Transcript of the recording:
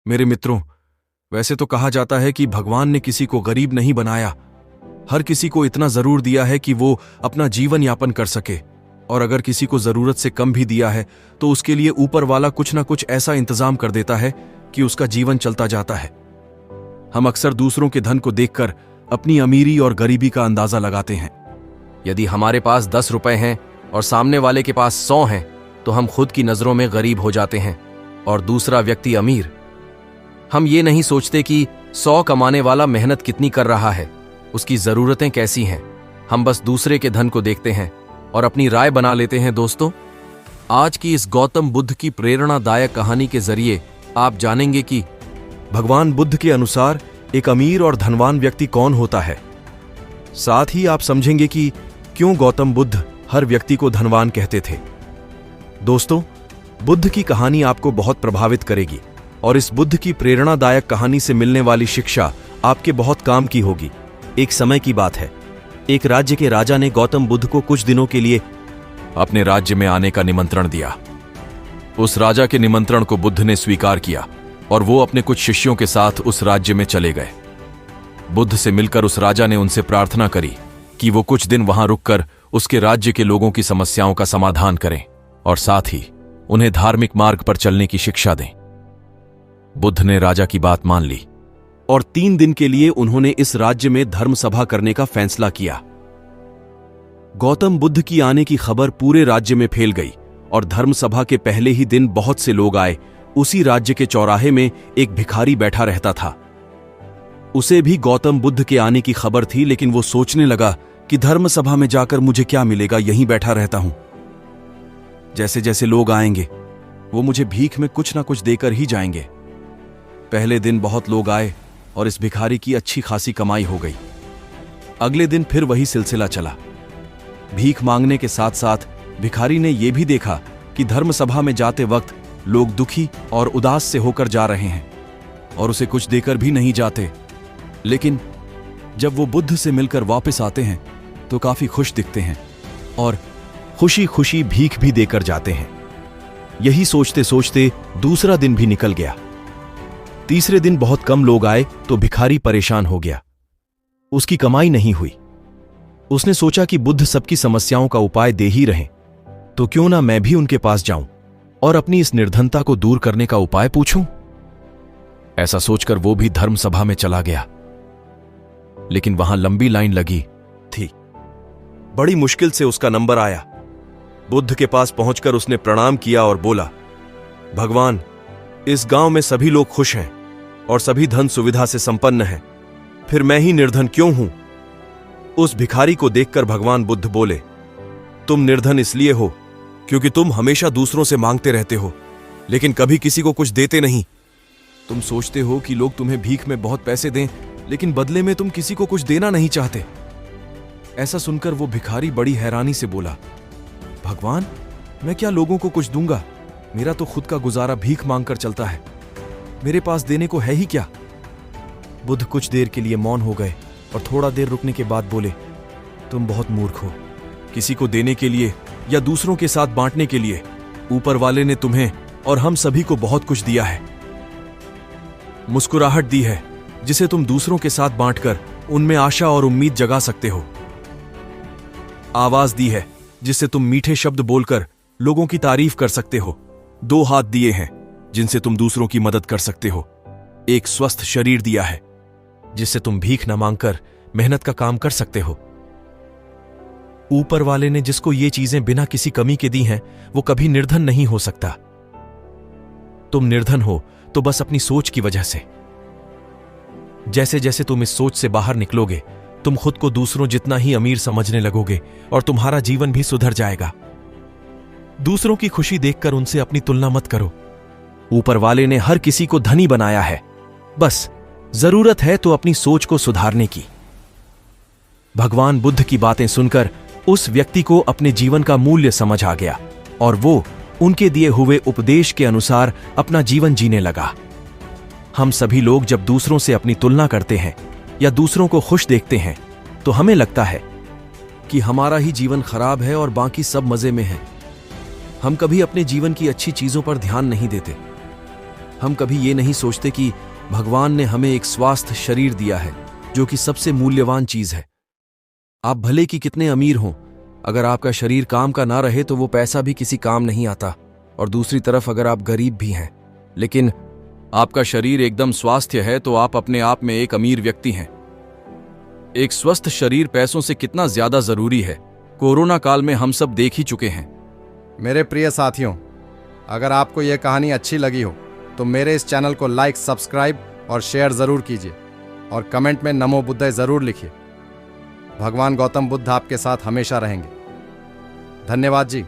मेरे मित्रों, वैसे तो कहा जाता है कि भगवान ने किसी को गरीब नहीं बनाया, हर किसी को इतना जरूर दिया है कि वो अपना जीवन यापन कर सके, और अगर किसी को जरूरत से कम भी दिया है तो उसके लिए ऊपर वाला कुछ ना कुछ ऐसा इंतजाम कर देता है कि उसका जीवन चलता जाता है। हम अक्सर दूसरों के धन को देखकर अपनी अमीरी और गरीबी का अंदाजा लगाते हैं। यदि हमारे पास 10 रुपए हैं और सामने वाले के पास 100 हैं तो हम खुद की नजरों में गरीब हो जाते हैं और दूसरा व्यक्ति अमीर। हम ये नहीं सोचते कि 100 कमाने वाला मेहनत कितनी कर रहा है, उसकी जरूरतें कैसी हैं। हम बस दूसरे के धन को देखते हैं और अपनी राय बना लेते हैं। दोस्तों, आज की इस गौतम बुद्ध की प्रेरणादायक कहानी के जरिए आप जानेंगे कि भगवान बुद्ध के अनुसार एक अमीर और धनवान व्यक्ति कौन होता है। साथ ही आप समझेंगे कि क्यों गौतम बुद्ध हर व्यक्ति को धनवान कहते थे। दोस्तों, बुद्ध की कहानी आपको बहुत प्रभावित करेगी और इस बुद्ध की प्रेरणादायक कहानी से मिलने वाली शिक्षा आपके बहुत काम की होगी। एक समय की बात है, एक राज्य के राजा ने गौतम बुद्ध को कुछ दिनों के लिए अपने राज्य में आने का निमंत्रण दिया। उस राजा के निमंत्रण को बुद्ध ने स्वीकार किया और वो अपने कुछ शिष्यों के साथ उस राज्य में चले गए। बुद्ध से मिलकर उस राजा ने उनसे प्रार्थना करी कि वो कुछ दिन वहां रुककर उसके राज्य के लोगों की समस्याओं का समाधान करें और साथ ही उन्हें धार्मिक मार्ग पर चलने की शिक्षा दें। बुद्ध ने राजा की बात मान ली और 3 दिन के लिए उन्होंने इस राज्य में धर्म सभा करने का फैसला किया। गौतम बुद्ध की आने की खबर पूरे राज्य में फैल गई और धर्म सभा के पहले ही दिन बहुत से लोग आए। उसी राज्य के चौराहे में एक भिखारी बैठा रहता था। उसे भी गौतम बुद्ध के आने की खबर थी, लेकिन वो सोचने लगा कि धर्म सभा में जाकर मुझे क्या मिलेगा, यहीं बैठा रहता हूं। जैसे जैसे लोग आएंगे वो मुझे भीख में कुछ ना कुछ देकर ही जाएंगे। पहले दिन बहुत लोग आए और इस भिखारी की अच्छी खासी कमाई हो गई। अगले दिन फिर वही सिलसिला चला। भीख मांगने के साथ साथ भिखारी ने यह भी देखा कि धर्म सभा में जाते वक्त लोग दुखी और उदास से होकर जा रहे हैं और उसे कुछ देकर भी नहीं जाते, लेकिन जब वो बुद्ध से मिलकर वापस आते हैं तो काफी खुश दिखते हैं और खुशी खुशी भीख भी देकर जाते हैं। यही सोचते सोचते दूसरा दिन भी निकल गया। तीसरे दिन बहुत कम लोग आए तो भिखारी परेशान हो गया। उसकी कमाई नहीं हुई। उसने सोचा कि बुद्ध सबकी समस्याओं का उपाय दे ही रहे, तो क्यों ना मैं भी उनके पास जाऊं और अपनी इस निर्धनता को दूर करने का उपाय पूछूं। ऐसा सोचकर वो भी धर्म सभा में चला गया, लेकिन वहां लंबी लाइन लगी थी। बड़ी मुश्किल से उसका नंबर आया। बुद्ध के पास पहुंचकर उसने प्रणाम किया और बोला, भगवान, इस गांव में सभी लोग खुश हैं और सभी धन सुविधा से संपन्न हैं, फिर मैं ही निर्धन क्यों हूं। उस भिखारी को देखकर भगवान बुद्ध बोले, तुम निर्धन इसलिए हो क्योंकि तुम हमेशा दूसरों से मांगते रहते हो, लेकिन कभी किसी को कुछ देते नहीं। तुम सोचते हो कि लोग तुम्हें भीख में बहुत पैसे दें, लेकिन बदले में तुम किसी को कुछ देना नहीं चाहते। ऐसा सुनकर वो भिखारी बड़ी हैरानी से बोला, भगवान, मैं क्या लोगों को कुछ दूंगा? मेरा तो खुद का गुजारा भीख मांगकर चलता है। मेरे पास देने को है ही क्या? बुद्ध कुछ देर के लिए मौन हो गए और थोड़ा देर रुकने के बाद बोले, तुम बहुत मूर्ख हो। किसी को देने के लिए या दूसरों के साथ बांटने के लिए ऊपर वाले ने तुम्हें और हम सभी को बहुत कुछ दिया है। मुस्कुराहट दी है जिसे तुम दूसरों के साथ बांटकर उनमें आशा और उम्मीद जगा सकते हो। आवाज दी है जिससे तुम मीठे शब्द बोलकर लोगों की तारीफ कर सकते हो। 2 हाथ दिए हैं जिनसे तुम दूसरों की मदद कर सकते हो। एक स्वस्थ शरीर दिया है जिससे तुम भीख न मांगकर मेहनत का काम कर सकते हो। ऊपर वाले ने जिसको ये चीजें बिना किसी कमी के दी हैं, वो कभी निर्धन नहीं हो सकता। तुम निर्धन हो तो बस अपनी सोच की वजह से। जैसे जैसे तुम इस सोच से बाहर निकलोगे, तुम खुद को दूसरों जितना ही अमीर समझने लगोगे और तुम्हारा जीवन भी सुधर जाएगा। दूसरों की खुशी देखकर उनसे अपनी तुलना मत करो। ऊपर वाले ने हर किसी को धनी बनाया है, बस जरूरत है तो अपनी सोच को सुधारने की। भगवान बुद्ध की बातें सुनकर उस व्यक्ति को अपने जीवन का मूल्य समझ आ गया और वो उनके दिए हुए उपदेश के अनुसार अपना जीवन जीने लगा। हम सभी लोग जब दूसरों से अपनी तुलना करते हैं या दूसरों को खुश देखते हैं तो हमें लगता है कि हमारा ही जीवन खराब है और बाकी सब मजे में है। हम कभी अपने जीवन की अच्छी चीजों पर ध्यान नहीं देते। हम कभी ये नहीं सोचते कि भगवान ने हमें एक स्वस्थ शरीर दिया है, जो कि सबसे मूल्यवान चीज है। आप भले कि कितने अमीर हों, अगर आपका शरीर काम का ना रहे तो वो पैसा भी किसी काम नहीं आता। और दूसरी तरफ अगर आप गरीब भी हैं लेकिन आपका शरीर एकदम स्वास्थ्य है तो आप अपने आप में एक अमीर व्यक्ति हैं। एक स्वस्थ शरीर पैसों से कितना ज्यादा जरूरी है, कोरोना काल में हम सब देख ही चुके हैं। मेरे प्रिय साथियों, अगर आपको यह कहानी अच्छी लगी हो तो मेरे इस चैनल को लाइक, सब्सक्राइब और शेयर जरूर कीजिए और कमेंट में नमो बुद्धाय जरूर लिखिए। भगवान गौतम बुद्ध आपके साथ हमेशा रहेंगे। धन्यवाद जी।